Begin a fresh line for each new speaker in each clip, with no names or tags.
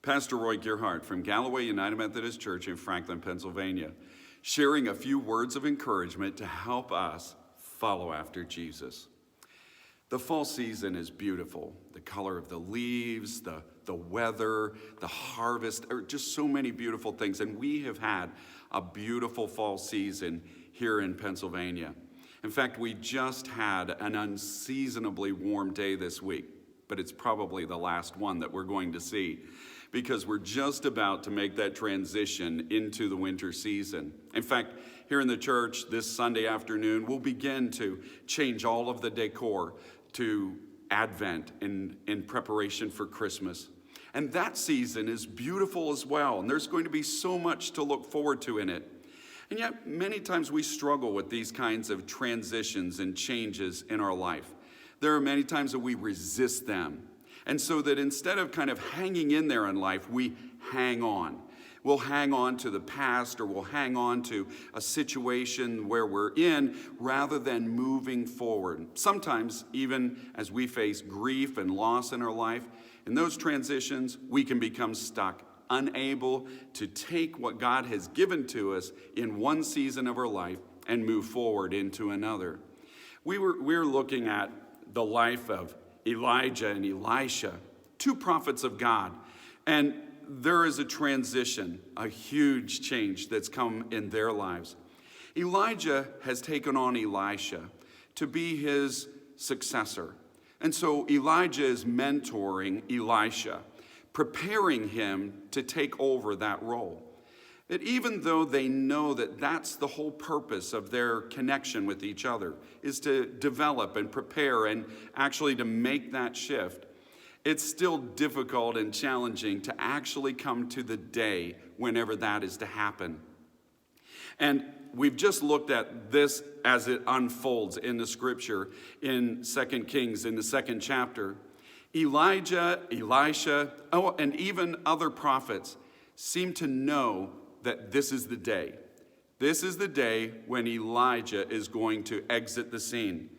Pastor Roy Gearhart from Galloway United Methodist Church in Franklin, Pennsylvania, sharing a few words of encouragement to help us follow after Jesus. The fall season is beautiful. The color of the leaves, the weather, the harvest, are just so many beautiful things. And we have had a beautiful fall season here in Pennsylvania. In fact, we just had an unseasonably warm day this week, but it's probably the last one that we're going to see, because we're just about to make that transition into the winter season. In fact, here in the church this Sunday afternoon, we'll begin to change all of the decor to Advent in preparation for Christmas. And that season is beautiful as well, and there's going to be so much to look forward to in it. And yet, many times we struggle with these kinds of transitions and changes in our life. There are many times that we resist them. And so that instead of kind of hanging in there in life, we hang on. We'll hang on to the past, or we'll hang on to a situation where we're in rather than moving forward. Sometimes, even as we face grief and loss in our life, in those transitions, we can become stuck, unable to take what God has given to us in one season of our life and move forward into another. We're looking at the life of Elijah and Elisha, two prophets of God. And there is a transition, a huge change that's come in their lives. Elijah has taken on Elisha to be his successor. And so Elijah is mentoring Elisha, preparing him to take over that role. That even though they know that that's the whole purpose of their connection with each other, is to develop and prepare and actually to make that shift, it's still difficult and challenging to actually come to the day whenever that is to happen. And we've just looked at this as it unfolds in the scripture in 2 Kings, in the 2nd chapter. Elijah, Elisha, and even other prophets seem to know that this is the day. This is the day when Elijah is going to exit the scene.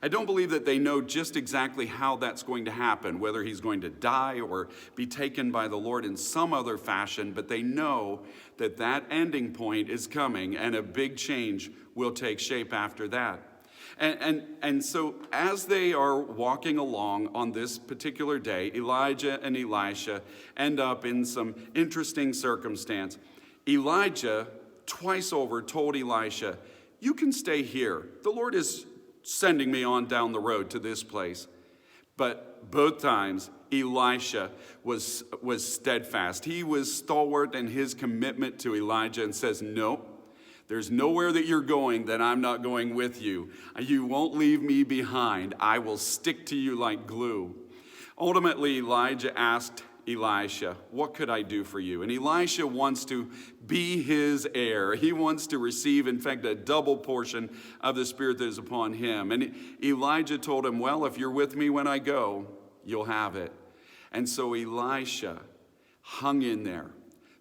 I don't believe that they know just exactly how that's going to happen, whether he's going to die or be taken by the Lord in some other fashion, but they know that that ending point is coming and a big change will take shape after that. And so as they are walking along on this particular day, Elijah and Elisha end up in some interesting circumstance. Elijah twice over told Elisha, "You can stay here. The Lord is sending me on down the road to this place." But both times, Elisha was steadfast. He was stalwart in his commitment to Elijah and says, "No, there's nowhere that you're going that I'm not going with you. You won't leave me behind. I will stick to you like glue." Ultimately, Elijah asked Elisha, "What could I do for you?" And Elisha wants to be his heir. He wants to receive, in fact, a double portion of the Spirit that is upon him. And Elijah told him, "Well, if you're with me when I go, you'll have it." And so Elisha hung in there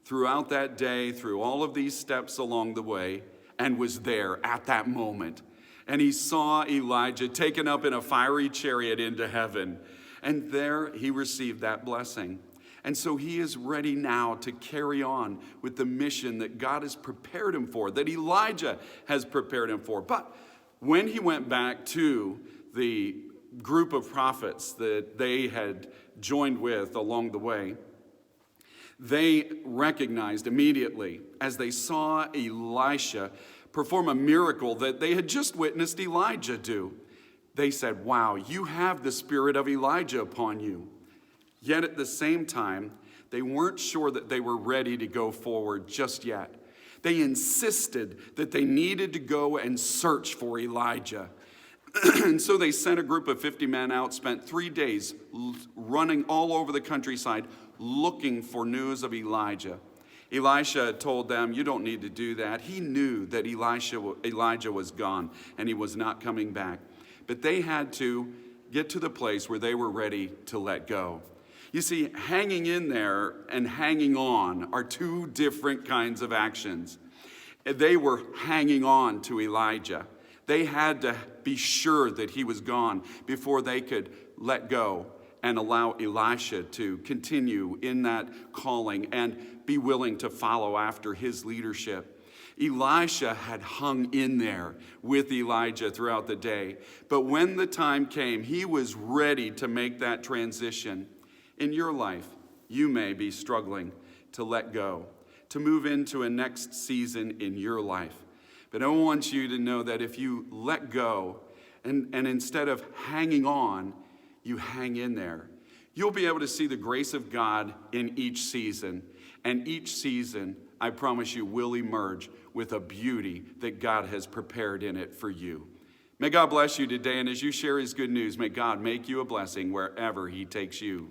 throughout that day, through all of these steps along the way, and was there at that moment. And he saw Elijah taken up in a fiery chariot into heaven. And there he received that blessing. And so he is ready now to carry on with the mission that God has prepared him for, that Elijah has prepared him for. But when he went back to the group of prophets that they had joined with along the way, they recognized immediately, as they saw Elisha perform a miracle that they had just witnessed Elijah do, they said, "Wow, you have the spirit of Elijah upon you." Yet at the same time, they weren't sure that they were ready to go forward just yet. They insisted that they needed to go and search for Elijah. And so they sent a group of 50 men out, spent 3 days running all over the countryside looking for news of Elijah. Elisha told them, "You don't need to do that." He knew that Elijah was gone and he was not coming back. But they had to get to the place where they were ready to let go. You see, hanging in there and hanging on are two different kinds of actions. They were hanging on to Elijah. They had to be sure that he was gone before they could let go and allow Elisha to continue in that calling and be willing to follow after his leadership. Elisha had hung in there with Elijah throughout the day, but when the time came, he was ready to make that transition. In your life, you may be struggling to let go, to move into a next season in your life. But I want you to know that if you let go and instead of hanging on, you hang in there, you'll be able to see the grace of God in each season. And each season, I promise you, will emerge with a beauty that God has prepared in it for you. May God bless you today, and as you share his good news, may God make you a blessing wherever he takes you.